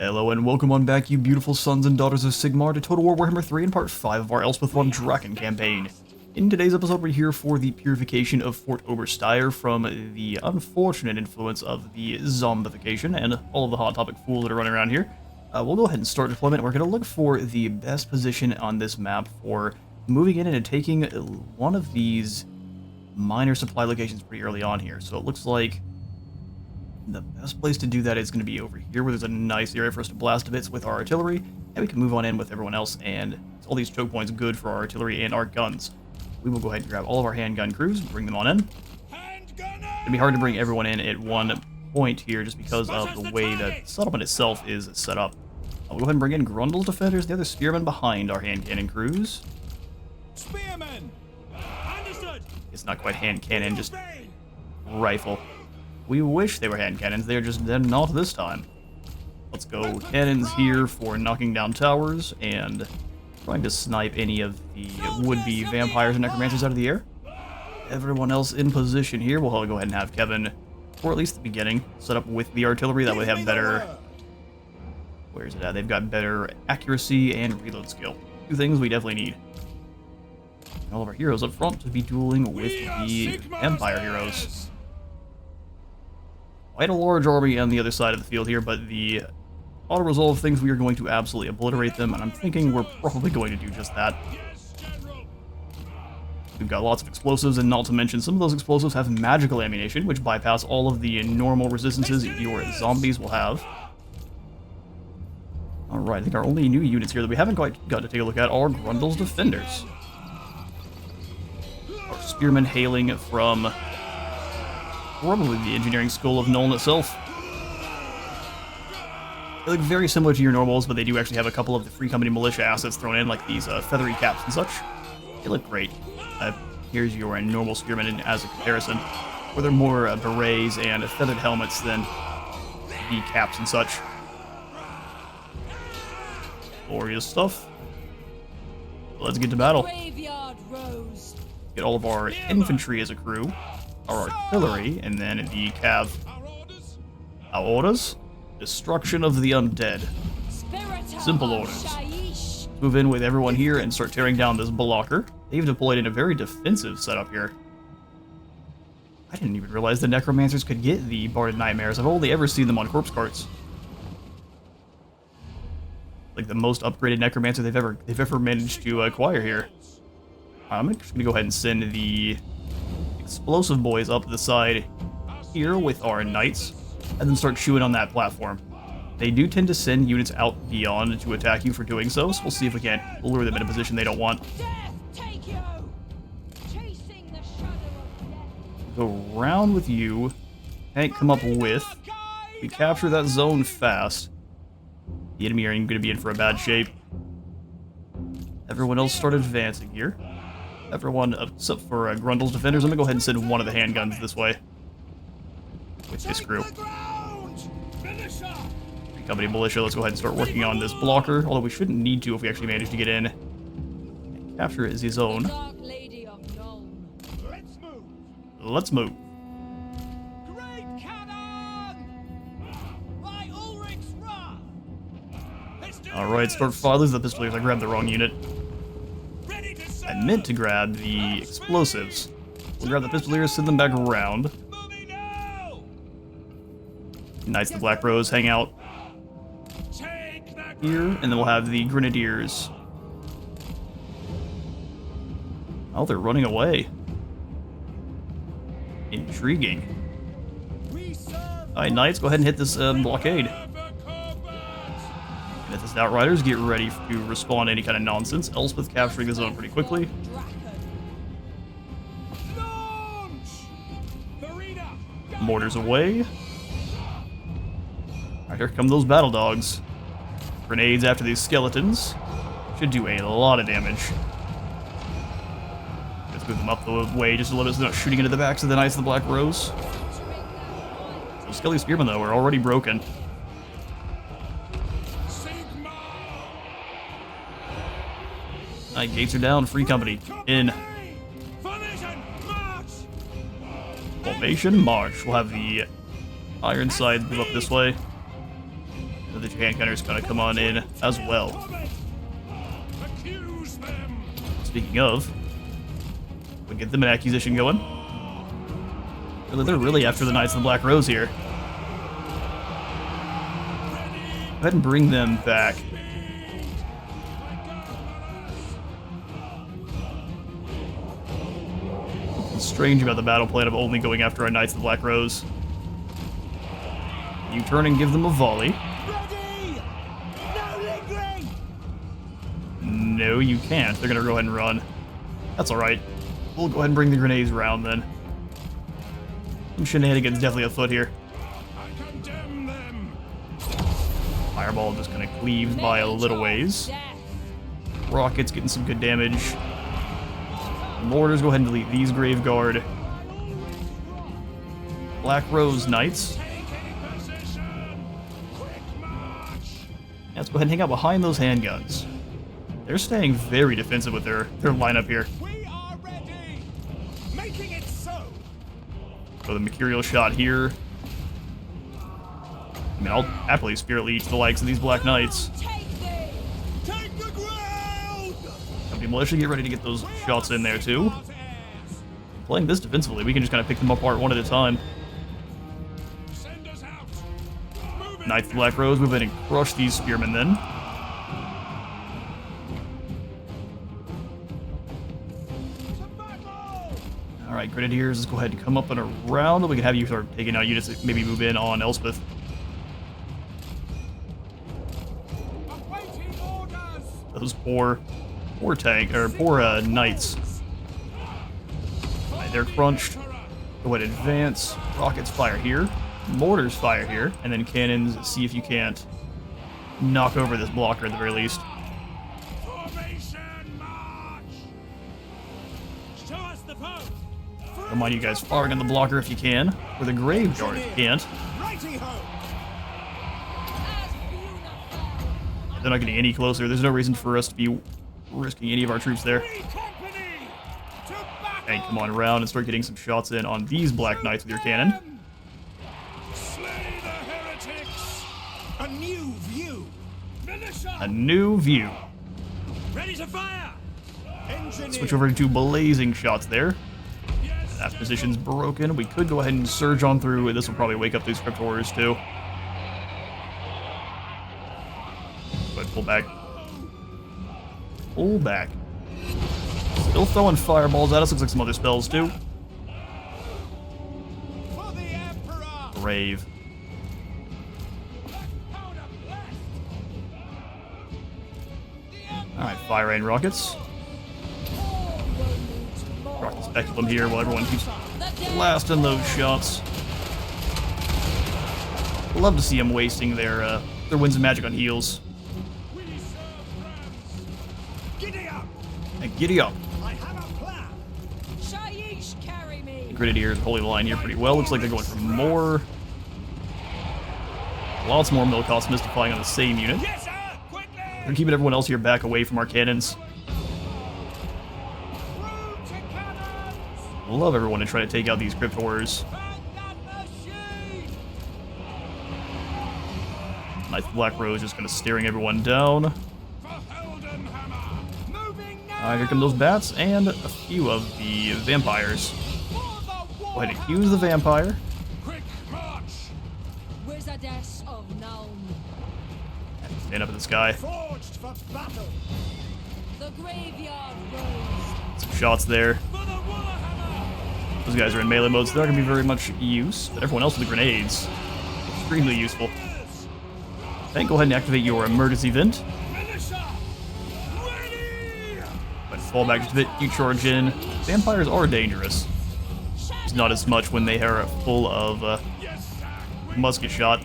Hello and welcome on back, you beautiful sons and daughters of Sigmar, to Total War Warhammer 3 and Part 5 of our Elspeth von Draken campaign. In today's episode, we're here for the purification of Fort Oberstyre from the unfortunate influence of the zombification and all of the hot topic fools that are running around here. We'll go ahead and start deployment. We're going to look for the best position on this map for moving in and taking one of these minor supply locations pretty early on here. So it looks like the best place to do that is going to be over here, where there's a nice area for us to blast to bits with our artillery, and we can move on in with everyone else, and all these choke points good for our artillery and our guns. We will go ahead and grab all of our handgun crews, bring them on in. It'd be hard to bring everyone in at one point here, just because of the way that settlement itself is set up. We'll go ahead and bring in Grundle's defenders, the other spearmen behind our hand cannon crews. Spearmen! Understood! It's not quite hand cannon, just rifle. We wish they were hand cannons, they're not this time. Let's go cannons here for knocking down towers and trying to snipe any of the would-be vampires and necromancers out of the air. Everyone else in position here, we'll go ahead and have Kevin, or at least the beginning, set up with the artillery. That would have better... Where is it at? They've got better accuracy and reload skill. Two things we definitely need. All of our heroes up front to be dueling with the Empire heroes. Quite a large army on the other side of the field here, but the auto-resolve things, we are going to absolutely obliterate them, and I'm thinking we're probably going to do just that. We've got lots of explosives, and not to mention some of those explosives have magical ammunition, which bypass all of the normal resistances your zombies will have. Alright, I think our only new units here that we haven't quite got to take a look at are Grundle's defenders. Our spearmen hailing from probably the engineering school of Nuln itself. They look very similar to your normals, but they do actually have a couple of the Free Company militia assets thrown in, like these feathery caps and such. They look great. Here's your normal spearmen as a comparison, where they're more berets and feathered helmets than the caps and such. Glorious stuff. Let's get to battle. Get all of our infantry as a crew, our artillery, and then the cav. Our orders? Destruction of the undead. Simple orders. Move in with everyone here and start tearing down this blocker. They've deployed in a very defensive setup here. I didn't even realize the necromancers could get the Barded Nightmares. I've only ever seen them on corpse carts. Like the most upgraded necromancer they've ever managed to acquire here. I'm just gonna go ahead and send the explosive boys up the side here with our knights, and then start chewing on that platform. They do tend to send units out beyond to attack you for doing so, so we'll see if we can't lure them in a position they don't want. Go round with you. Hank, come up with. We capture that zone fast. The enemy are going to be in for a bad shape. Everyone else start advancing here. Everyone except for Grundle's defenders. I'm going to go ahead and send one of the handguns this way. With this crew. Company militia, let's go ahead and start working on this blocker. Although we shouldn't need to if we actually manage to get in. And capture is his own. Let's move. Alright, start fathers. The pistoliers. I grabbed the wrong unit. I meant to grab the explosives. We'll grab the pistoliers, send them back around. Knights of the Black Rose hang out here, and then we'll have the Grenadiers. Oh, they're running away. Intriguing. Alright, Knights, go ahead and hit this blockade. And if this Outriders, get ready to respond to any kind of nonsense. Elspeth capturing the zone pretty quickly. Mortars away. Alright, here come those battle dogs. Grenades after these skeletons. Should do a lot of damage. Let's move them up the way just a little bit so they're not shooting into the backs of the Knights of the Black Rose. Those Skelly Spearmen, though, are already broken. Alright, gates are down. Free Company. In. Formation march. We'll have the Ironsides move up this way. The hand gunner's gonna come on in as well. Accuse them. Speaking of, we get them an accusation going. They're really after the Knights of the Black Rose here. Go ahead and bring them back. It's strange about the battle plan of only going after our Knights of the Black Rose. You turn and give them a volley. Ready! No lingering! No, you can't. They're gonna go ahead and run. That's alright. We'll go ahead and bring the grenades around then. Some shenanigans definitely afoot here. I condemn them. Fireball just kind of cleaves by a little ways. Rockets getting some good damage. Mortars, go ahead and delete these Graveguard. Black Rose Knights. Let's go ahead and hang out behind those handguns. They're staying very defensive with their lineup here. We are ready. Making it so. So the Mercurial shot here. I mean, I'll happily Spirit Leech the likes of these Black Knights. Take the ground. Company Militia, get ready to get those shots in there too. Playing this defensively, we can just kind of pick them apart one at a time. Send us out. Move it. Knights of the Black Rose, move in and crush these Spearmen then. To battle. Alright, Grenadiers, let's go ahead and come up and around. We can have you start taking out units that maybe move in on Elspeth. Awaiting orders. Those poor knights. Alright, they're crunched. Go ahead and advance. Rockets fire here. Mortars fire here. And then cannons, see if you can't knock over this blocker at the very least. Formation march. Show us the post. Don't mind you guys firing on the blocker if you can. Or the Graveguard if you can't. Righty-ho. They're not getting any closer. There's no reason for us to be risking any of our troops there. Free company. To battle. And come on around and start getting some shots in on these Black Knights with your cannon. Slay the heretics. A new view. Militia. A new view. Ready to fire. Engineer. Switch over to blazing shots there. Yes. That position's broken. We could go ahead and surge on through. This will probably wake up these Scriptors too. Go ahead, pull back. Pull back. Still throwing fireballs at us. Looks like some other spells too. For the Emperor. Brave. Powder blast. Alright, fire rain rockets. Rock the speculum here while everyone keeps blasting those shots. Love to see them wasting their winds of magic on heals. We serve France. Giddy up. And giddy up. I have a plan. Shaiish, carry me. Grenadiers holding the line here pretty well. Looks like they're going for more. Lots more Milcost mystifying on the same unit. Yes, sir. Quickly. They're keeping everyone else here back away from our cannons. Through to cannons. Love everyone to try to take out these Cryptors. Bang that machine. Knights of Black Rose just kind of staring everyone down. For Heldenhammer. Moving now. Alright, here come those bats and a few of the vampires. For the war. Go ahead and use the vampire. Quick march. Wizardess of Naum. Stand up in the sky. Forged for battle. The graveyard rose. Some shots there. For the Warhammer. Those guys are in melee mode, so they're not going to be very much use. But everyone else with the grenades, extremely useful. Then go ahead and activate your emergency vent. Militia. Ready. But fall back to the vent, you charge in. Vampires are dangerous. It's not as much when they are full of Yes, sir. musket shot.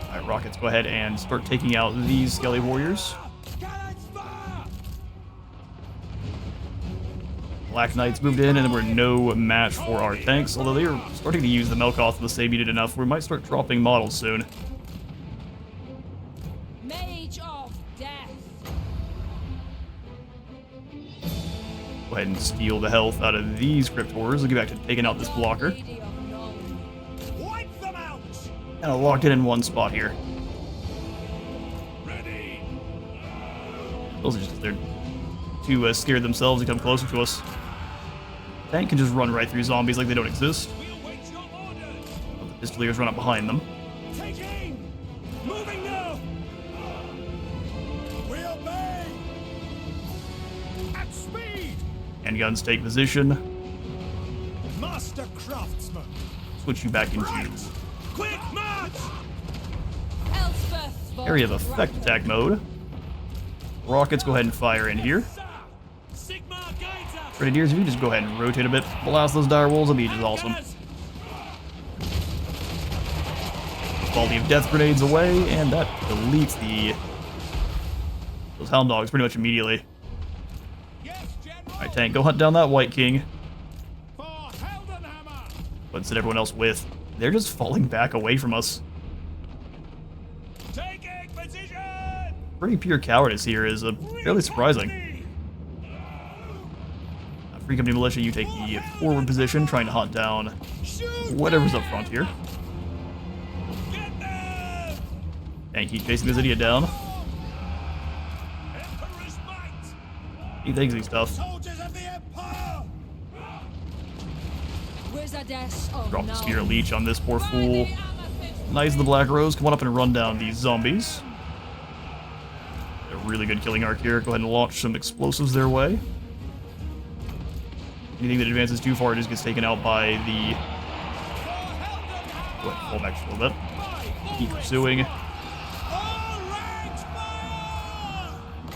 Alright, rockets, go ahead and start taking out these Skelly Warriors. Cannons fire. Black Knights moved in, and we're no match for our tanks, although they are starting to use the Melkoth of the same unit enough, we might start dropping models soon. Mage of death. Go ahead and steal the health out of these Cryptors. We'll get back to taking out this blocker. Lady of Naum. Wipe them out. Kind of locked it in one spot here. Ready. Those are just, they're too scared themselves to come closer to us. Tank can just run right through zombies like they don't exist. We await your orders. The pistoliers run up behind them. Take aim. Moving now. We obey. At speed. Handguns take position. Master craftsman. Switch you back into Quick march. Elspeth von area of effect Draken. attack mode. Rockets, go ahead and fire in here. Sigma guides us. Grenadiers, if you just go ahead and rotate a bit, blast those dire wolves, that'll be just awesome. Volley of death grenades away, and that deletes those hound dogs pretty much immediately. Yes, General. Alright, Tank, go hunt down that White King. For Heldenhammer. But instead everyone else with. They're just falling back away from us. Taking position. Pretty pure cowardice here is fairly surprising. Free Company Militia, you take the forward position, trying to hunt down whatever's up front here. Get them. And keep chasing this idiot down. Emperor's might. He thinks he's tough. Soldiers of the Empire. Wizardess of Drop the Null. Spear Leech on this poor By fool. the amethyst. Knights of the Black Rose, come on up and run down these zombies. A really good killing arc here. Go ahead and launch some explosives their way. Anything that advances too far just gets taken out by the... Go ahead, pull back just a little bit. Keep pursuing. All ranks fire.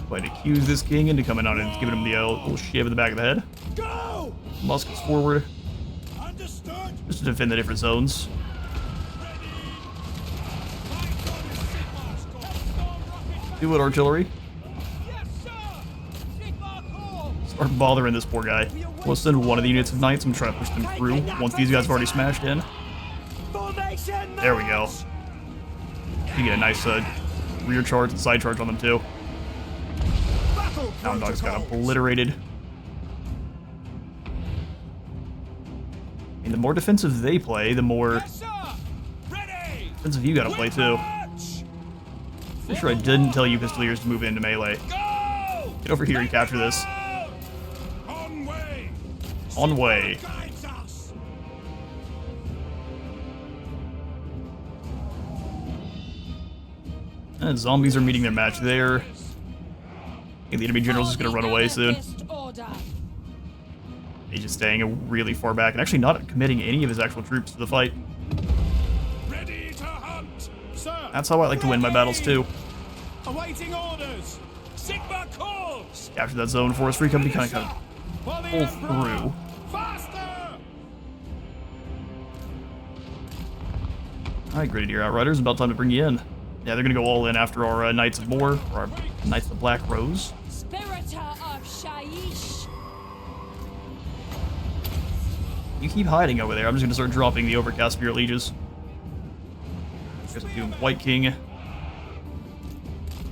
Go ahead and accuse this king into coming out and giving him the little shiv in the back of the head. Go. Muskets forward, Understood. just to defend the different zones. Do it, artillery. Yes, sir. Sigma call. Start bothering this poor guy. We'll send one of the units of knights and try to push them through once these guys have already smashed in. Formation. There we go. You get a nice rear charge and side charge on them too. Battle Hound dogs got protocols. obliterated. And the more defensive they play, the more Yes, sir. Ready. defensive you gotta play too. March. Pretty sure I didn't tell you pistoliers to move into melee. Go. Get over here and capture this. On way. On way. Guides us. And zombies are meeting their match there. I think the enemy general's just gonna run away soon. Amethyst order. He's just staying really far back and actually not committing any of his actual troops to the fight. Ready to hunt. Sir. That's how I like to win my battles too. Awaiting orders. Sigma calls. Capture that zone for us. Free Company kind of For the pull Emperor. through. Faster. Alright, Grenadier Outriders, about time to bring you in. Yeah, they're gonna go all in after our Knights of Moor, or our Knights of the Black Rose. Spiritor of Shaiish. You keep hiding over there. I'm just gonna start dropping the Overcast Spirit Lieges. Just do White King.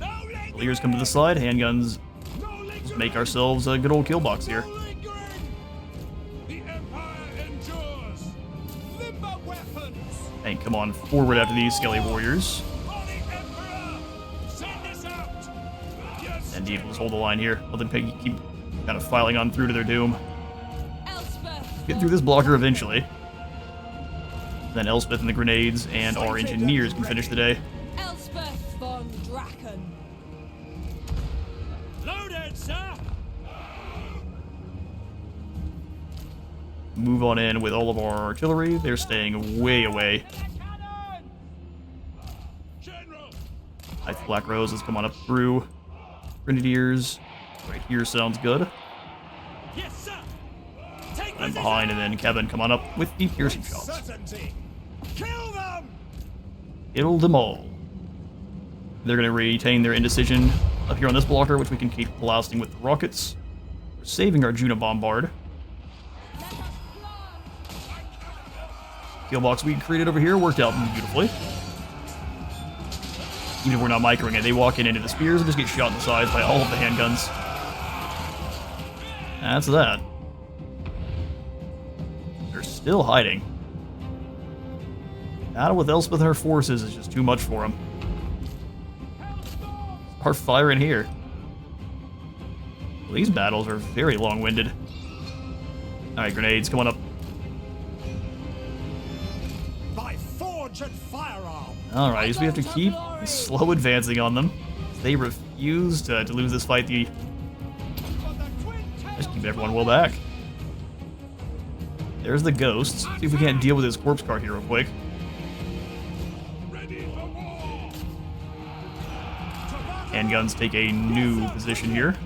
No lingering. Leers come to the side. Handguns. No lingering. Let's make ourselves a good old kill box here. No lingering. The Empire endures. Limber weapons. Hey, come on forward after these Skelly Warriors. For the Emperor. Send this out. Yes. Indeed, let's hold the line here. Let them keep kind of filing on through to their doom. Elspeth. Get through this blocker eventually. Then Elspeth and the grenades and our engineers can finish the day. Elspeth von Draken. Loaded, sir. Move on in with all of our artillery. They're staying way away. Cannon. General. Knights of Black Rose, let's come on up through. Grenadiers. Right here sounds good. Yes, sir. Take And behind, and then Kevin, come on up with the piercing shots. Certainty. Kill them. Kill them all. They're going to retain their indecision up here on this blocker, which we can keep blasting with the rockets. We're saving our Juna Bombard. Kill box we created over here worked out beautifully. Even if we're not microing it, they walk in into the spears and just get shot in the sides by all of the handguns. That's that. They're still hiding. battle with Elspeth and her forces is just too much for him. Our fire in here. Well, these battles are very long-winded. Alright, grenades coming up. By forge and firearm. Alright, so we have to keep slow advancing on them. They refuse to lose this fight. Just keep everyone well back. There's the ghosts. See if we can't deal with his corpse cart here real quick. Handguns take a new position here.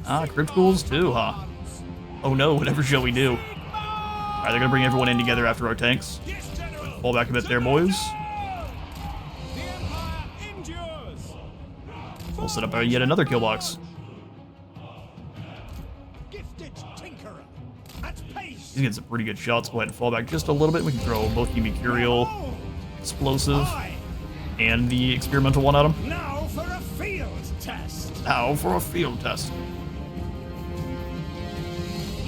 Ah, crypt ghouls too, huh? Oh no, whatever shall we do? Alright, they're gonna bring everyone in together after our tanks. Fall back a bit there, boys. We'll set up yet another kill box. He's getting some pretty good shots. Go ahead and fall back just a little bit. We can throw both the Mercurial Explosive and the experimental one at him. Now for a field test. Now for a field test.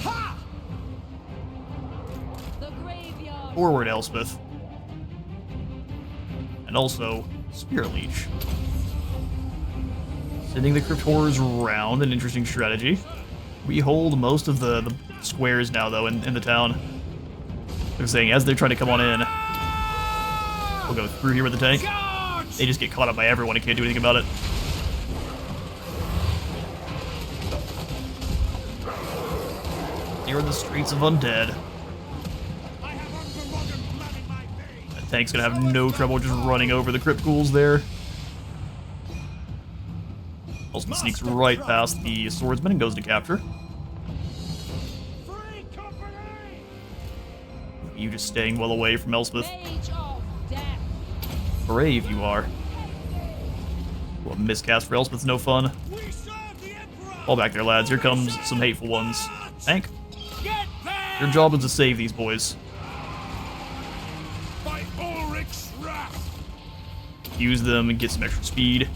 Ha! The graveyard. Forward, Elspeth. And also, Spirit Leech. Sending the Crypt Horrors around, an interesting strategy. We hold most of the squares now, though, in the town. Like I'm saying, as they're trying to come on in, we'll go through here with the tank. They just get caught up by everyone and can't do anything about it. Here in the streets of Undead. That tank's gonna have no trouble just running over the Crypt Ghouls there. Also sneaks right past the swordsman and goes to capture. You just staying well away from Elspeth. Mage of death. Brave you are. Well, miscast for Elspeth's no fun. Fall back there, lads. Here comes some hateful ones. Tank, your job is to save these boys. By Ulrich's wrath. Use them and get some extra speed.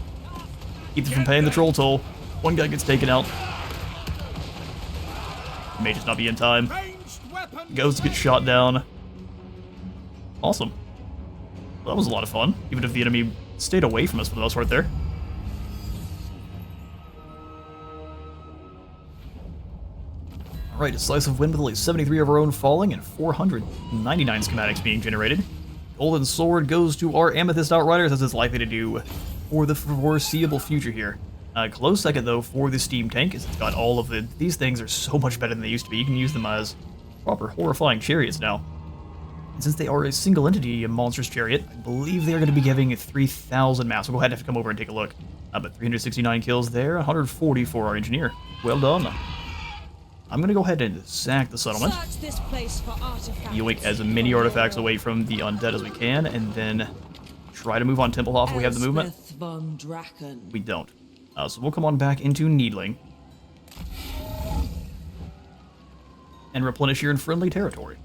Keep them from paying the troll toll. One guy gets taken out. May just not be in time. Ghosts get shot down. Awesome. Well, that was a lot of fun, even if the enemy stayed away from us for the most part there. Alright, a slice of wind with only 73 of our own falling and 499 schematics being generated. Golden Sword goes to our Amethyst Outriders, as it's likely to do for the foreseeable future here. Close second, though, for the Steam Tank, as it's got all of the... These things are so much better than they used to be. You can use them as proper horrifying chariots now. And since they are a single entity, a monstrous chariot, I believe they are going to be giving 3,000 mass. We'll go ahead and have to come over and take a look. But 369 kills there, 140 for our engineer. Well done. I'm going to go ahead and sack the settlement. Search this place for artifacts. Yoink as many artifacts away from the undead as we can, and then try to move on Templehof if we have the movement. Elspeth von Draken. We don't. So we'll come on back into Needling. And replenish here in friendly territory.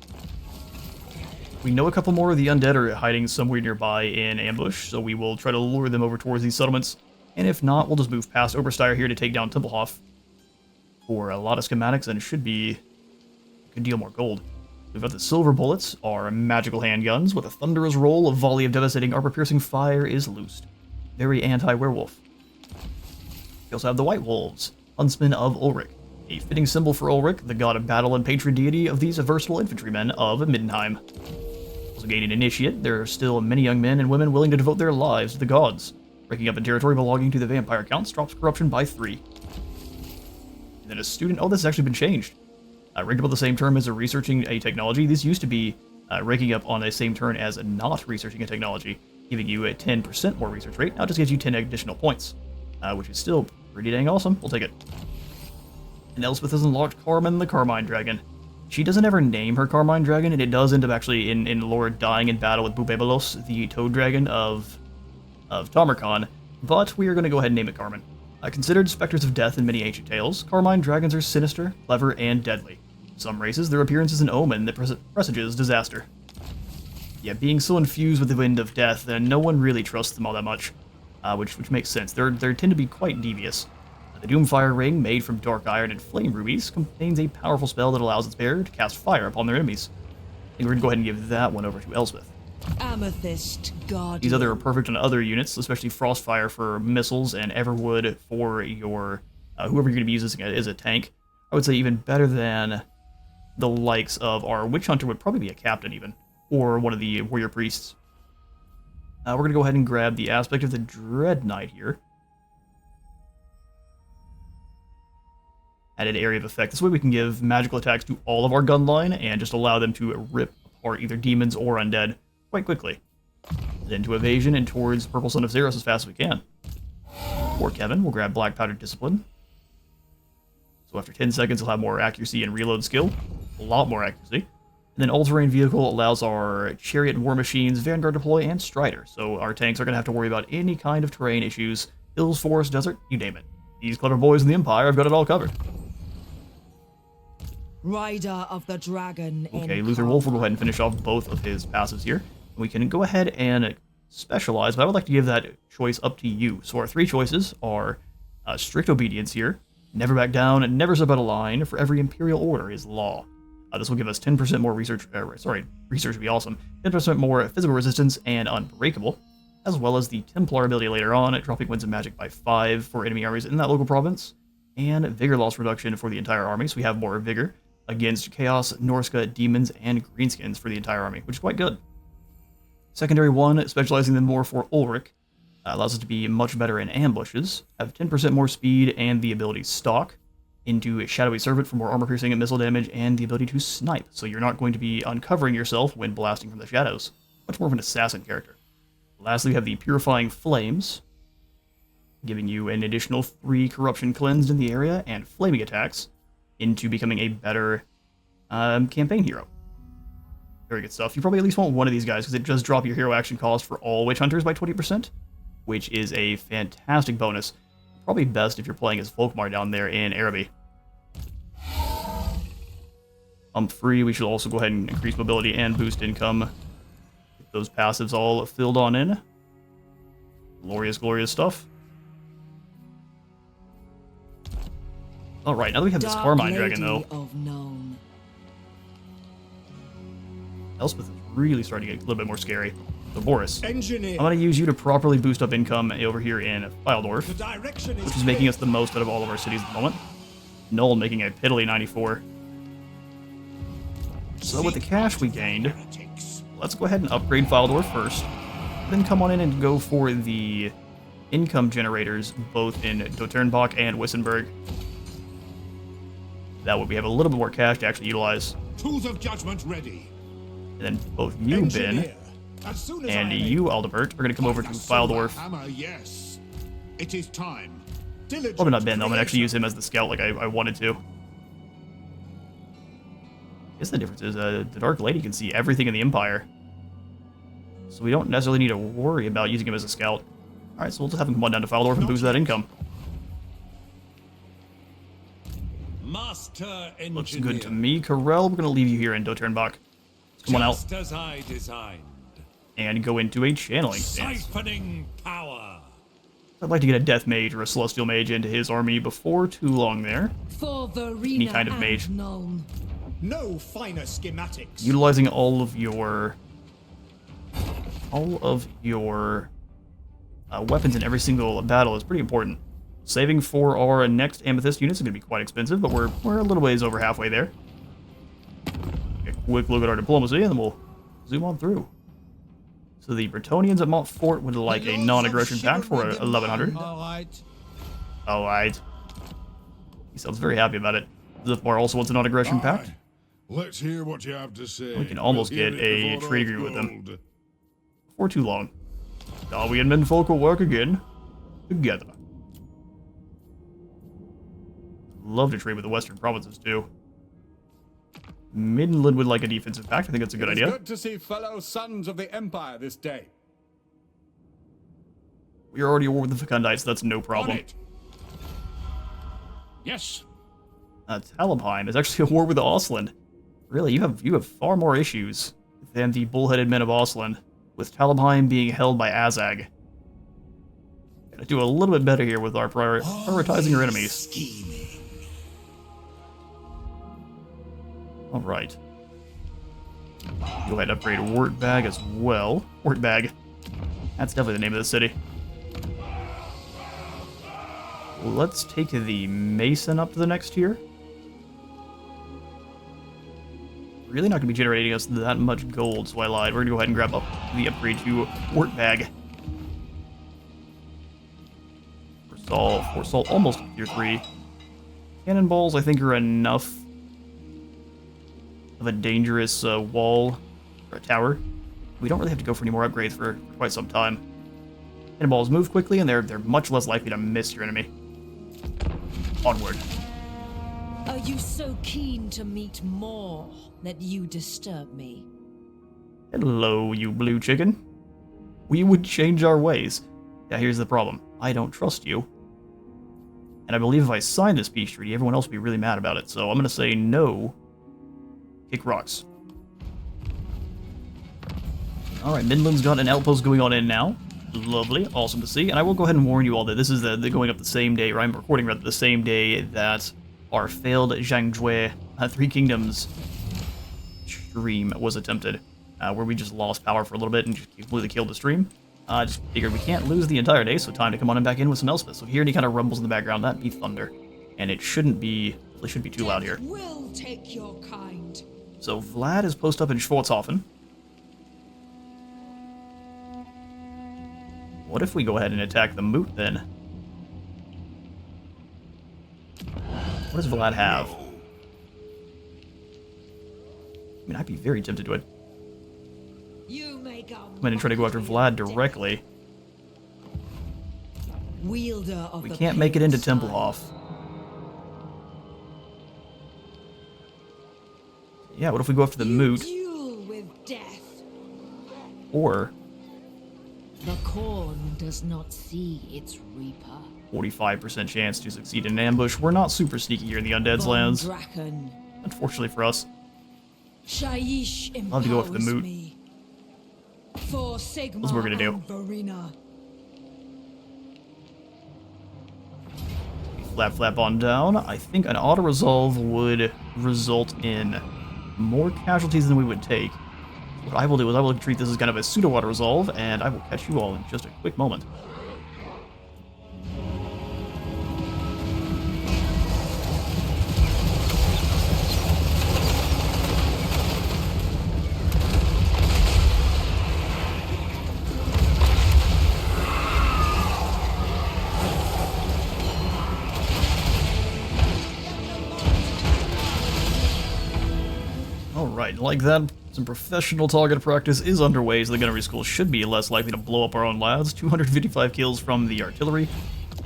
We know a couple more of the undead are hiding somewhere nearby in ambush, so we will try to lure them over towards these settlements. And if not, we'll just move past Oberstyre here to take down Templehof for a lot of schematics, and it should be a good deal more gold. We've got the silver bullets, our magical handguns, with a thunderous roll, a volley of devastating armor-piercing fire is loosed. Very anti-werewolf. We also have the White Wolves, Huntsmen of Ulrich, a fitting symbol for Ulrich, the god of battle and patron deity of these versatile infantrymen of Middenheim. Also gaining initiate, there are still many young men and women willing to devote their lives to the gods. Breaking up in territory belonging to the vampire counts drops corruption by 3. And then a student, oh, this has actually been changed. Ranked up on the same term as a researching a technology. This used to be ranking up on the same turn as not researching a technology, giving you a 10% more research rate. Now it just gives you 10 additional points, which is still pretty dang awesome. We'll take it. And Elspeth has unlocked Carmen the Carmine Dragon. She doesn't ever name her Carmine Dragon, and it does end up actually in lore dying in battle with Bubebelos, the Toad Dragon of Tamarkon, but we are going to go ahead and name it Carmen. Considered specters of death in many ancient tales, Carmine Dragons are sinister, clever, and deadly. In some races, their appearance is an omen that presages disaster. Yeah, being so infused with the wind of death, no one really trusts them all that much, which makes sense. They tend to be quite devious. The Doomfire Ring, made from dark iron and flame rubies, contains a powerful spell that allows its bearer to cast fire upon their enemies. I think we're going to go ahead and give that one over to Elspeth. Amethyst Guardian. These other are perfect on other units, especially Frostfire for missiles and Everwood for your whoever you're going to be using as a tank. I would say even better than the likes of our Witch Hunter would probably be a captain even, or one of the warrior priests. We're going to go ahead and grab the aspect of the Dread Knight here. Added area of effect. This way we can give magical attacks to all of our gun line and just allow them to rip apart either demons or undead quite quickly. Then to evasion and towards Purple Son of Zeros as fast as we can. For Kevin, we'll grab Black Powdered Discipline. So after 10 seconds, he'll have more accuracy and reload skill. A lot more accuracy. And then All-Terrain Vehicle allows our Chariot and War Machines, Vanguard Deploy, and Strider. So our tanks are going to have to worry about any kind of terrain issues. Hills, forest, desert, you name it. These clever boys in the Empire have got it all covered. Rider of the Dragon. Okay, Luther Wolf will go ahead and finish off both of his passives here. We can go ahead and specialize, but I would like to give that choice up to you. So our three choices are Strict Obedience here, Never Back Down, and Never Step Out of Line. For every Imperial Order is Law. This will give us 10% more research, research would be awesome, 10% more physical resistance and Unbreakable, as well as the Templar ability later on, dropping Winds of Magic by 5 for enemy armies in that local province, and Vigor Loss Reduction for the entire army, so we have more Vigor against Chaos, Norska, Demons, and Greenskins for the entire army, which is quite good. Secondary 1, specializing them more for Ulrich, allows us to be much better in ambushes, have 10% more speed and the ability Stalk, into Shadowy Servant for more armor-piercing and missile damage, and the ability to Snipe, so you're not going to be uncovering yourself when blasting from the shadows. Much more of an assassin character. Lastly, we have the Purifying Flames, giving you an additional 3 Corruption Cleansed in the area, and Flaming Attacks, into becoming a better campaign hero. Very good stuff. You probably at least want one of these guys, because it does drop your hero action cost for all Witch Hunters by 20%, which is a fantastic bonus. Probably best if you're playing as Volkmar down there in Araby. Free, we should also go ahead and increase mobility and boost income. Get those passives all filled on in. Glorious, glorious stuff. Alright, now that we have this Carmine Dragon, though, Elspeth is really starting to get a little bit more scary. So, Boris, Engineer. I'm going to use you to properly boost up income over here in Fyldorf, which is making us the most out of all of our cities at the moment. Null making a piddly 94. So with the cash we gained, let's go ahead and upgrade Fyldorf first, then come on in and go for the income generators both in Doternbach and Wissenberg. That way we have a little bit more cash to actually utilize. Tools of judgment ready. And then both you, Ben, and you, Aldebert, are going to come over to Fyldorf. Hammer, yes. It is time. Probably not Ben, though. I'm going to actually use him as the scout like I wanted to. I guess the difference is the Dark Lady can see everything in the Empire. So we don't necessarily need to worry about using him as a scout. Alright, so we'll just have him come on down to Fyldorf and boost that income. Master Engineer. Looks good to me. Corel, we're going to leave you here in Doternbach. Come on out. Just as I designed. And go into a channeling stance. Siphoning power. I'd like to get a Death Mage or a Celestial Mage into his army before too long there. For Verena Any kind of mage. Nuln. No finer schematics. Utilizing all of your weapons in every single battle is pretty important. Saving for our next Amethyst units is going to be quite expensive, but we're a little ways over halfway there. Take a quick look at our diplomacy, and then we'll zoom on through. So the Bretonnians at Montfort would like a non-aggression pact for 1100. Alright. He sounds very happy about it. Zipmar also wants a non-aggression pact. Let's hear what you have to say. We can almost get a trade agreement with them. Before too long. Darby and Menfolk will work again. Together. Love to trade with the Western provinces, too. Midland would like a defensive pact. I think that's a good idea. It's good to see fellow sons of the Empire this day. We are already at war with the Fecundites, so that's no problem. Yes. Talabheim is actually at war with the Ausland. Really, you have far more issues than the bullheaded men of Ausland, with Talabheim being held by Azag. Gotta do a little bit better here with our prioritizing our enemies. Scheming. Alright. Go ahead and upgrade Wort Bag as well. Wort Bag. That's definitely the name of the city. Let's take the Mason up to the next tier. Really not going to be generating us that much gold, so I lied. We're going to go ahead and grab up the upgrade to Wort Bag. Force almost tier 3. Cannonballs, I think, are enough of a dangerous wall or a tower. We don't really have to go for any more upgrades for quite some time. Cannonballs move quickly, and they're much less likely to miss your enemy. Onward. Are you so keen to meet more that you disturb me? Hello, you blue chicken. We would change our ways. Yeah, here's the problem. I don't trust you. And I believe if I sign this peace treaty, everyone else will be really mad about it. So I'm going to say no. Kick rocks. Alright, Midland's got an outpost going on in now. Lovely, awesome to see. And I will go ahead and warn you all that this is the going up the same day, or I'm recording rather the same day that our failed Zhangjue Three Kingdoms stream was attempted, where we just lost power for a little bit and just completely killed the stream. Just figured we can't lose the entire day, so time to come on and back in with some Elspeth. So hear any kind of rumbles in the background, that'd be thunder. And it shouldn't be too loud here. Will take your kind. So Vlad is posted up in Schwarzhofen. What if we go ahead and attack the Moot then? What does Vlad have? I mean, I'd be very tempted to You may go. come in and try to go after Vlad directly. Wielder of We the can't make it into Pagan Tempelhof. Yeah, what if we go after the Moot? Duel with death. Or The corn does not see its reaper. 45% chance to succeed in an ambush. We're not super sneaky here in the Undead's Von lands, Draken. unfortunately for us. Shaiish I'll have to go after the empowers Moot. me. For Sigmar That's what we're gonna do. and Verena. Flap on down. I think an auto-resolve would result in more casualties than we would take. What I will do is I will treat this as kind of a pseudo-auto-resolve, and I will catch you all in just a quick moment. Alright, like that, some professional target practice is underway, so the gunnery school should be less likely to blow up our own lads. 255 kills from the artillery.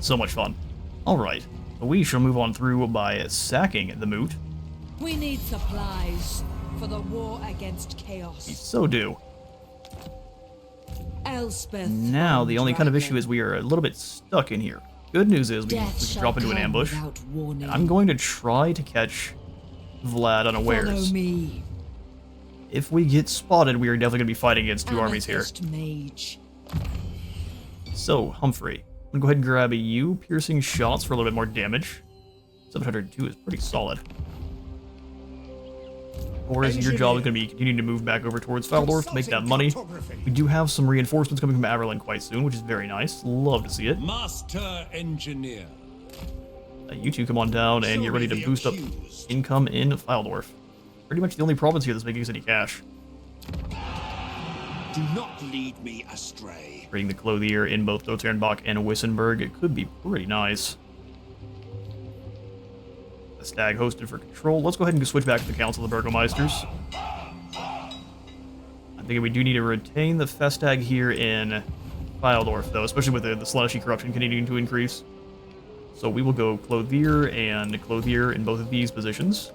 So much fun. Alright, we shall move on through by sacking the Moot. We need supplies for the war against We chaos. so do. Elspeth. Now, von the only kind of issue Draken. is we are a little bit stuck in here. Good news is we Death can shall drop into an come ambush. without warning. And I'm going to try to catch Vlad Follow unawares. me. If we get spotted, we are definitely going to be fighting against two armies here. Amethyst Mage. So, Humphrey, I'm going to go ahead and grab you. Piercing shots for a little bit more damage. 702 is pretty solid. Or is your job is going to be continuing to move back over towards Faldorf to make that money. We do have some reinforcements coming from Averlin quite soon, which is very nice. Love to see it. Master Engineer. You two come on down and get ready to boost up income in Faldorf. Pretty much the only province here that's making us any cash. Do not lead me astray. Bringing the clothier in both Doternbach and Wissenberg, it could be pretty nice. The stag hosted for control. Let's go ahead and switch back to the Council of the Burgomeisters. I think we do need to retain the Festag here in Faldorf, though, especially with the slushy corruption continuing to increase. So we will go clothier and clothier in both of these positions.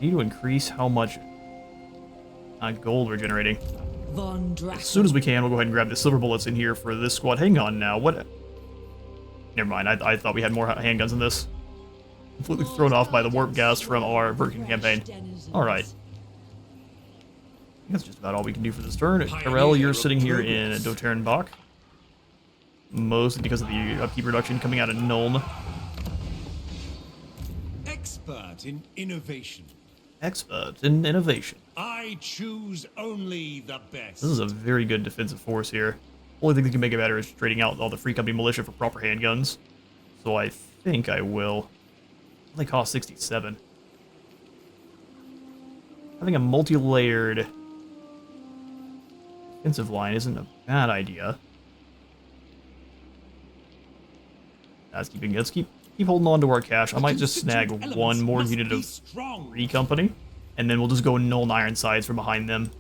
Need to increase how much gold we're generating. Von Draken. As soon as we can, we'll go ahead and grab the silver bullets in here for this squad. Hang on now, what? Never mind, I thought we had more handguns in this. Completely thrown off by the warp gas from our Birkin campaign. Alright. That's just about all we can do for this turn. Terrell, you're sitting here in Doternbach. mostly because of the upkeep reduction coming out of Nuln. Expert in innovation. Expert in innovation. I choose only the best. This is a very good defensive force here. Only thing that can make it better is trading out all the free company militia for proper handguns. So I think I will. They cost 67. Having a multi-layered defensive line isn't a bad idea. Let's keep holding on to our cash. I might just snag one more unit of free company, and then we'll just go Null and Ironsides from behind them.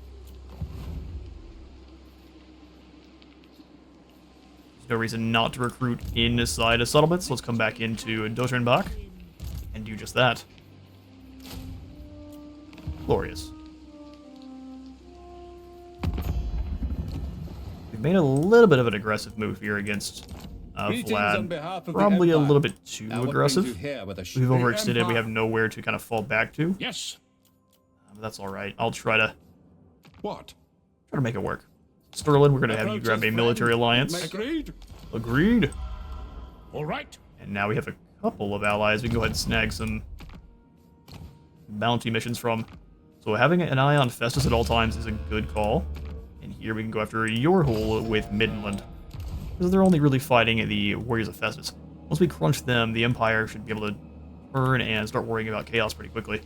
There's no reason not to recruit inside a settlement, so let's come back into Dotrenbach and do just that. Glorious. We've made a little bit of an aggressive move here against Vlad. Probably a little bit too aggressive. We've overextended. We have nowhere to kind of fall back to. Yes. But that's all right. I'll try to make it work. Sterling, we're going to have you grab a military alliance. Agreed. Agreed. All right. And now we have a couple of allies we can go ahead and snag some bounty missions from. So having an eye on Festus at all times is a good call. And here we can go after Yorhul with Midland, because they're only really fighting the Warriors of Festus. Once we crunch them, the Empire should be able to turn and start worrying about chaos pretty quickly.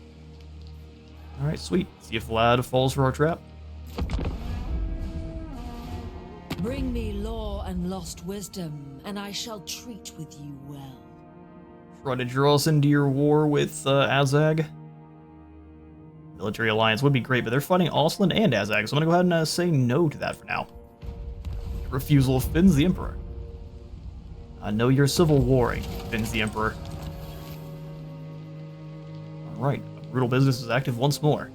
Alright, sweet. See if Vlad falls for our trap. Bring me lore and lost wisdom, and I shall treat with you well. Try to draw us into your war with Azag. Military alliance would be great, but they're fighting Osland and Azag, so I'm going to go ahead and say no to that for now. Refusal offends the Emperor. I know you're civil warring, offends the Emperor. Alright, brutal business is active once more.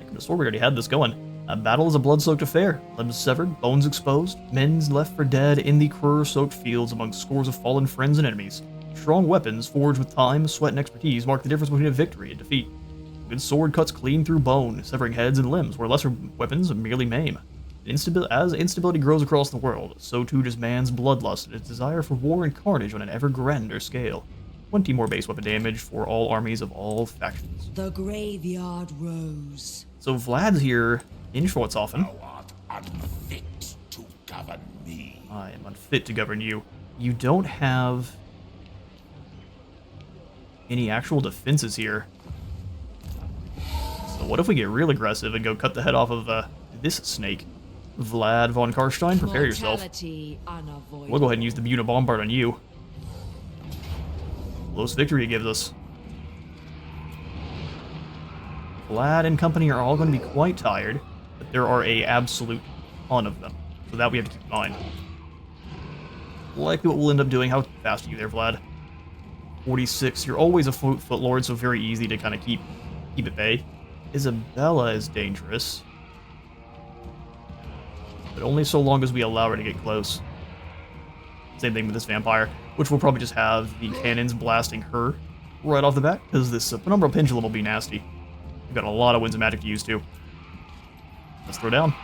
I could have sworn we already had this going. A battle is a blood-soaked affair. Limbs severed, bones exposed, men left for dead in the cruor-soaked fields among scores of fallen friends and enemies. Strong weapons, forged with time, sweat, and expertise, mark the difference between a victory and defeat. A good sword cuts clean through bone, severing heads and limbs, where lesser weapons merely maim. As instability grows across the world, so too does man's bloodlust and his desire for war and carnage on an ever grander scale. 20 more base weapon damage for all armies of all factions. The graveyard rose. So Vlad's here in Schwarzhofen. Thou art unfit to govern me. I am unfit to govern you. You don't have any actual defenses here. So what if we get real aggressive and go cut the head off of this snake? Vlad von Karstein, prepare yourself. We'll go ahead and use the Unibombard on you. Close victory it gives us. Vlad and company are all going to be quite tired, but there are a absolute ton of them, so that we have to keep in mind. Likely what we'll end up doing. How fast are you there, Vlad? 46. You're always a foot lord, so very easy to kind of keep at bay. Isabella is dangerous, but only so long as we allow her to get close. Same thing with this vampire, which will probably just have the cannons blasting her right off the bat, because this Penumbral Pendulum will be nasty. We've got a lot of winds of magic to use too. Let's throw down.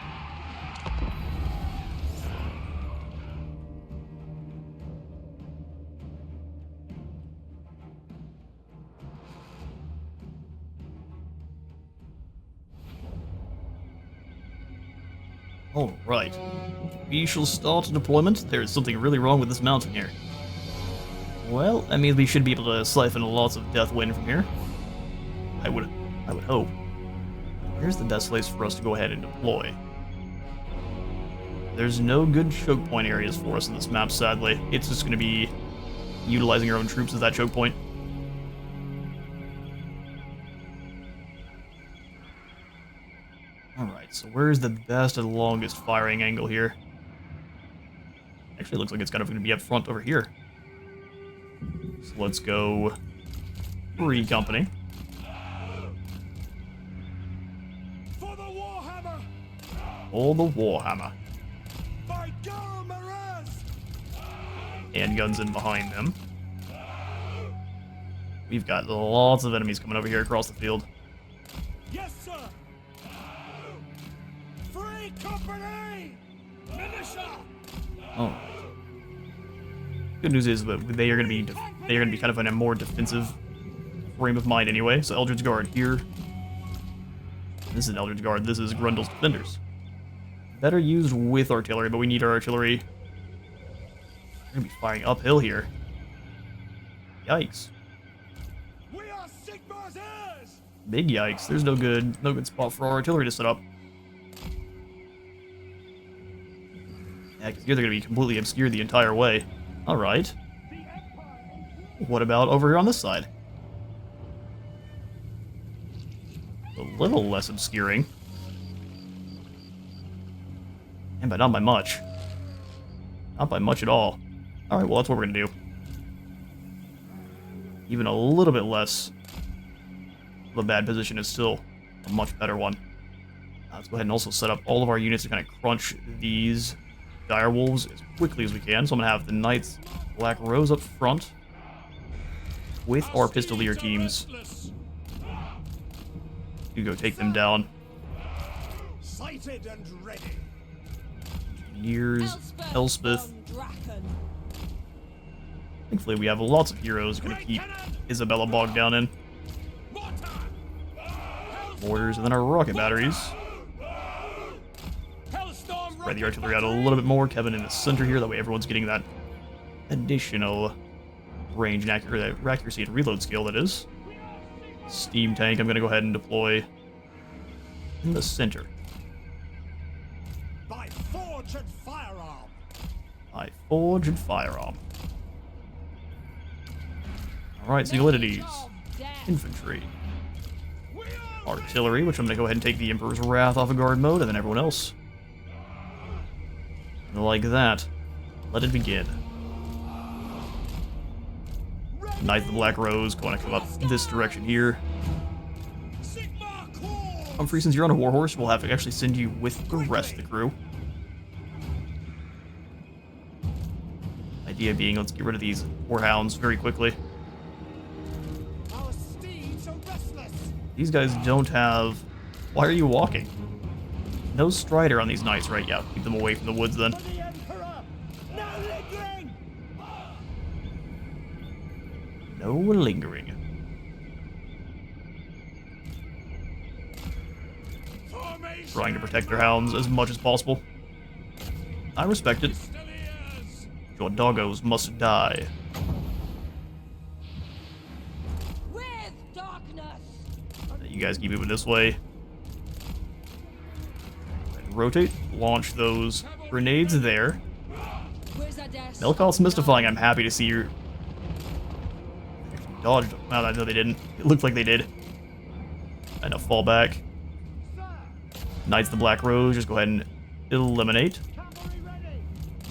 Alright. We shall start deployment. There is something really wrong with this mountain here. Well, that means we should be able to siphon lots of death wind from here. I would hope. Here's the best place for us to go ahead and deploy. There's no good choke point areas for us in this map, sadly. It's just going to be utilizing our own troops as that choke point. Alright, so where's the best and longest firing angle here? Actually, it looks like it's kind of going to be up front over here. So let's go free company. For the Warhammer! Oh, the Warhammer. By Garo Maraz! Handguns in behind them. We've got lots of enemies coming over here across the field. Yes, sir! Free company! Militia! Oh. Good news is that they are going to be kind of in a more defensive frame of mind anyway. So Eldritch Guard here. This is an Eldritch Guard. This is Grundle's Defenders. Better used with artillery, but we need our artillery. We're going to be firing uphill here. Yikes. We are Sigmar's heirs! Big yikes. There's no good spot for our artillery to set up. Yeah, because here they're going to be completely obscured the entire way. Alright. What about over here on this side? A little less obscuring. And but not by much. Not by much at all. Alright, well that's what we're going to do. Even a little bit less of a bad position is still a much better one. Let's go ahead and also set up all of our units to kind of crunch these dire wolves as quickly as we can. So I'm going to have the Knights Black Rose up front with our Pistolier teams to go take them down. Sighted and ready. Years, Elspeth. von Draken. Thankfully, we have lots of heroes going to keep Isabella bogged down in. Mortars, and then our rocket batteries. Spread the artillery out a little bit more. Kevin in the center here, that way everyone's getting that additional range and accuracy and reload skill, that is. Steam tank, I'm going to go ahead and deploy in the center. By forge and firearm. By forge and firearm. Alright, Zealotides. Infantry. Artillery, which I'm going to go ahead and take the Emperor's Wrath off of guard mode, and then everyone else. Like that. Let it begin. Knights of the Black Rose going to come up this direction here. Humphrey, since you're on a warhorse, we'll have to actually send you with the rest of the crew. Idea being, let's get rid of these warhounds very quickly. Our steeds are restless. These guys don't have... Why are you walking? No Strider on these knights, right? Yeah, keep them away from the woods then. For the Emperor. No lingering. No lingering. Formation. Trying to protect their hounds as much as possible. I respect it. Your doggos must die. With darkness. You guys keep moving this way. Rotate, launch those grenades there. Melkoth's mystifying. I'm happy to see you. Dodged. Well, I know they didn't. It looked like they did. And a fallback. Knights the Black Rose, just go ahead and eliminate.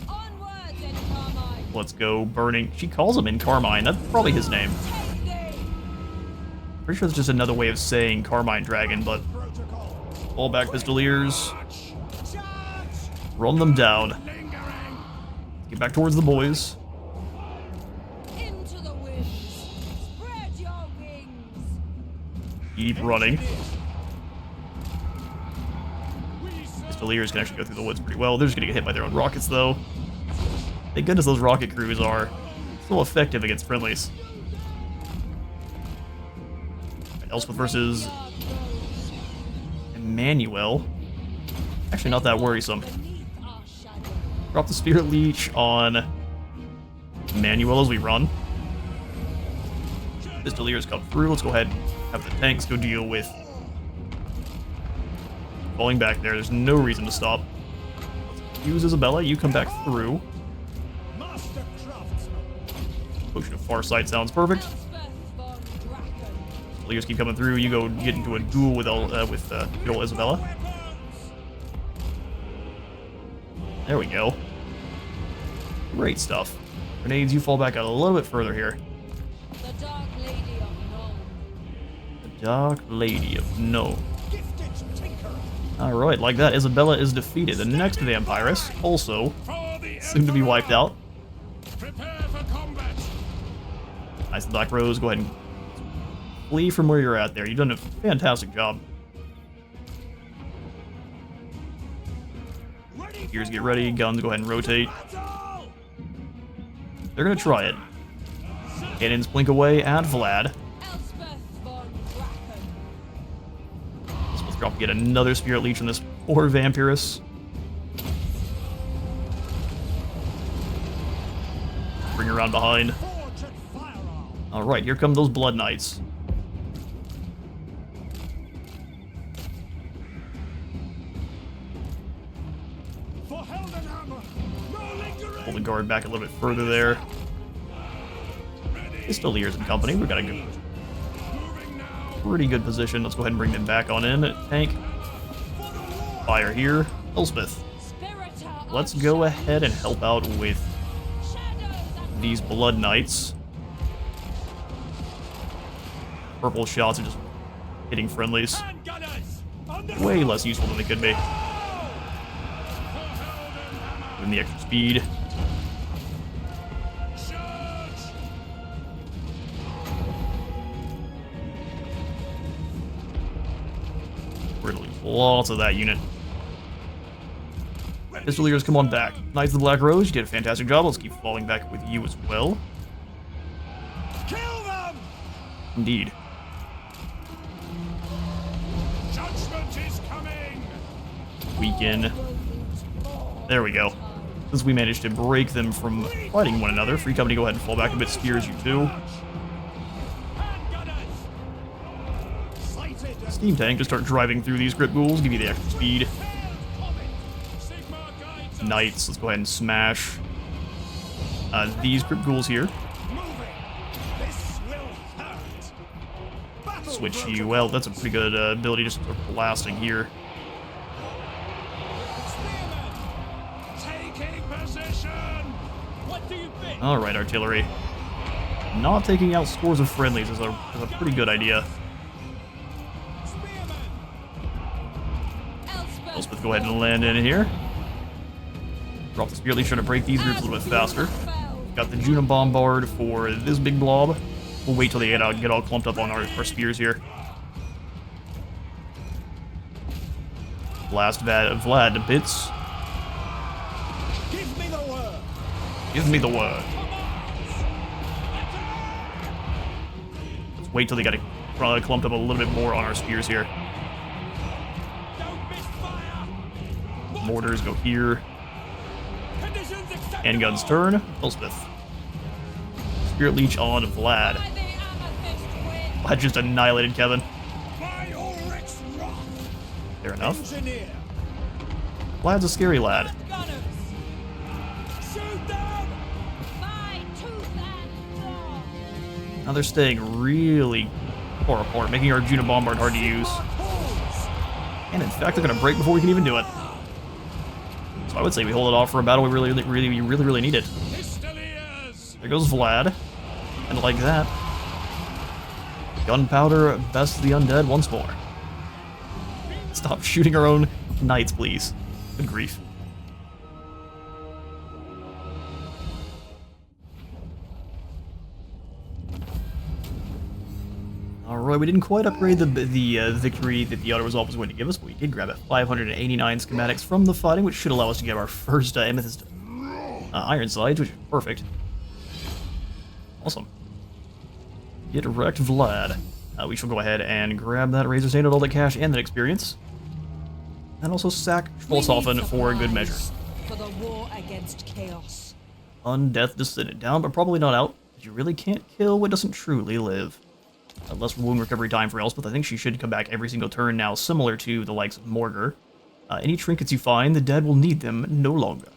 Onwards in Carmine. Let's go, Burning. She calls him in Carmine. That's probably his name. Take thee. Pretty sure it's just another way of saying Carmine Dragon, but fallback Pistoliers. Run them down. Get back towards the boys. Into the winds. Spread your wings. Keep running. Pistoliers can actually go through the woods pretty well. They're just going to get hit by their own rockets, though. Thank goodness those rocket crews are so effective against friendlies. Elspeth versus Emmanuel. Actually, not that worrisome. Drop the Spirit Leech on Emmanuel as we run. Pistoliers come through. Let's go ahead and have the tanks go deal with falling back there. There's no reason to stop. Let's use Isabella. You come back through. Master craftsman. Potion of Farsight sounds perfect. Elspeth von Draken. Pistoliers keep coming through. You go get into a duel with good old Isabella. There we go. Great stuff. Grenades, you fall back out a little bit further here. The Dark Lady of Nuln. The Dark Lady of No. Gifted tinker. Alright, like that, Isabella is defeated. The next Vampirus, also soon to be wiped out. Prepare for combat. Nice, the Black Rose, go ahead and flee from where you're at there. You've done a fantastic job. Gears get ready, guns go ahead and rotate. Battle. They're gonna try it. Cannons blink away at Vlad. Elspeth von Draken. Let's drop yet another Spirit Leech on this poor Vampirus. Bring her around behind. Alright, here come those Blood Knights. Pull the guard back a little bit further there. Pistoliers and company. We've got a good, pretty good position. Let's go ahead and bring them back on in. Tank. Fire here. Elspeth. Let's go ahead and help out with these Blood Knights. Purple shots are just hitting friendlies. Way less useful than they could be. Give them the extra speed. We're gonna lose lots of that unit. Pistoliers, come on back. Knights of the Black Rose, you did a fantastic job. Let's keep falling back with you as well. Kill them! Indeed. Judgment is coming! Weaken. There we go. Since we managed to break them from fighting one another, Free Company, go ahead and fall back a bit. Spears you too. Steam Tank, just start driving through these Crypt Ghouls, give you the extra speed. Knights, let's go ahead and smash these Crypt Ghouls here. Switch you, well, that's a pretty good ability, just sort of blasting here. Alright, artillery. Not taking out scores of friendlies is a pretty good idea. Elspeth, go ahead and land in here. Drop the Spirit Leech, trying to break these groups a little bit faster. Got the Juna Bombard for this big blob. We'll wait till they get all clumped up on our spears here. Blast Vlad to bits. Give me the word! Give me the word. Let's wait till they get probably clumped up a little bit more on our spears here. Don't miss fire! Mortars go here. Conditions acceptable! Handguns turn. Elspeth. Spirit Leech on Vlad. Vlad just annihilated Kevin. By Ulrich's wrath! Fair enough. Engineer! Vlad's a scary lad. Gunners. Shoot them! By tooth and claw. Now they're staying really far apart, making our Juna Bombard hard to use. And in fact, they're going to break before we can even do it. So I would say we hold it off for a battle we really need it. Pistoliers! There goes Vlad. And like that, Gunpowder bests the undead once more. Stop shooting our own knights, please. Good grief. Alright, we didn't quite upgrade the victory that the auto-resolve was going to give us, but we did grab a 589 schematics from the fighting, which should allow us to get our first Amethyst Ironsides, which is perfect. Awesome. Get wrecked, Vlad. We shall go ahead and grab that Razor's Hand, all that cash, and that experience. And also sack Schwarzhofen for a good measure. For the war against chaos. Undeath Descendant down, but probably not out. You really can't kill what doesn't truly live. Less wound recovery time for Elspeth. I think she should come back every single turn now, similar to the likes of Morgar. Any trinkets you find, the dead will need them no longer.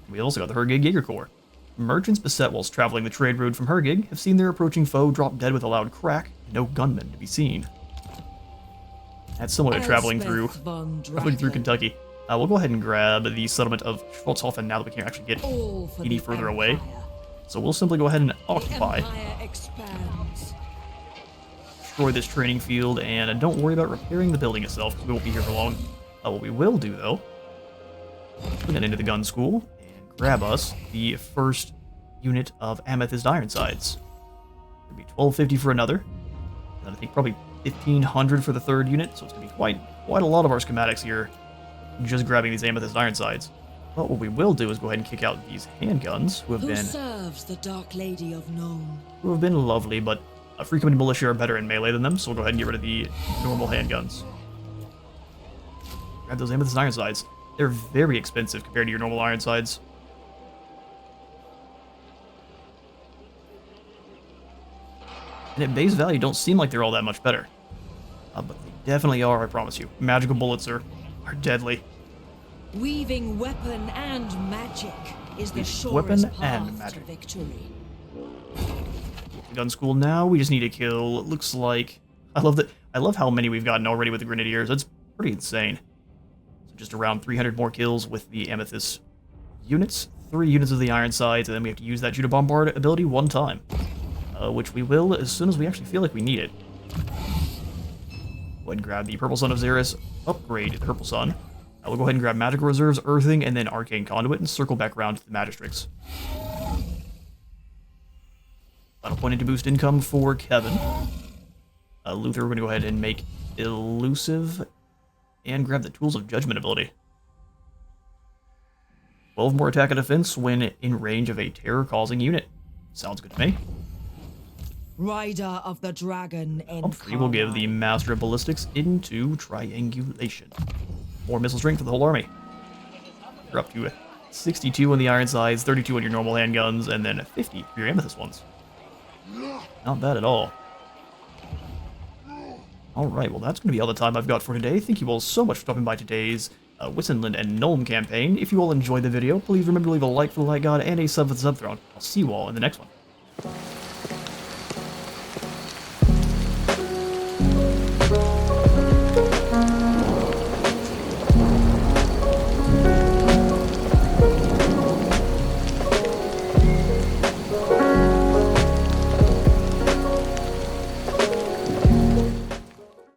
We also got the Hergig Jaeger Corps. Merchants beset whilst traveling the trade road from Hergig have seen their approaching foe drop dead with a loud crack, no gunmen to be seen. That's similar to traveling through Kentucky. We'll go ahead and grab the settlement of Schwarzhofen now that we can't actually get any further away. So we'll simply go ahead and occupy. Destroy this training field, and don't worry about repairing the building itself, because we won't be here for long. What we will do, though, put that into the gun school, and grab us the first unit of Amethyst Ironsides. It'll be 1250 for another, and I think probably 1500 for the third unit, so it's going to be quite a lot of our schematics here, just grabbing these Amethyst Ironsides. But what we will do is go ahead and kick out these handguns, who Who serves the Dark Lady of Nome? lovely, but Free Company Militia are better in melee than them, so we'll go ahead and get rid of the normal handguns. Grab those Amethyst Ironsides. They're very expensive compared to your normal Ironsides. And at base value, don't seem like they're all that much better. But they definitely are, I promise you. Magical bullets are deadly. Weaving weapon and magic is the Weaving surest weapon path and to magic. victory. Gun school now. We just need to kill. It looks like I love how many we've gotten already with the Grenadiers. That's pretty insane. So just around 300 more kills with the Amethyst units, 3 units of the Ironsides, and then we have to use that Judah Bombard ability 1 time, which we will as soon as we actually feel like we need it. Go ahead and grab the Purple Sun of Xeris, upgrade the Purple Sun. We'll go ahead and grab Magical Reserves, Earthing, and then Arcane Conduit, and circle back around to the Magistrix. Final point into boost income for Kevin. Luther, we're going to go ahead and make Elusive, and grab the Tools of Judgment ability. 12 more attack and defense when in range of a terror-causing unit. Sounds good to me. Rider of the Dragon Humphrey will give the Master of Ballistics into Triangulation. More missile strength for the whole army. You're up to 62 on the Ironsides, 32 on your normal handguns, and then 50 for your Amethyst ones. Not bad at all. Alright, well that's going to be all the time I've got for today. Thank you all so much for stopping by today's Wissenland and Nuln campaign. If you all enjoyed the video, please remember to leave a like for the Light God and a sub for the Subthrone. I'll see you all in the next one.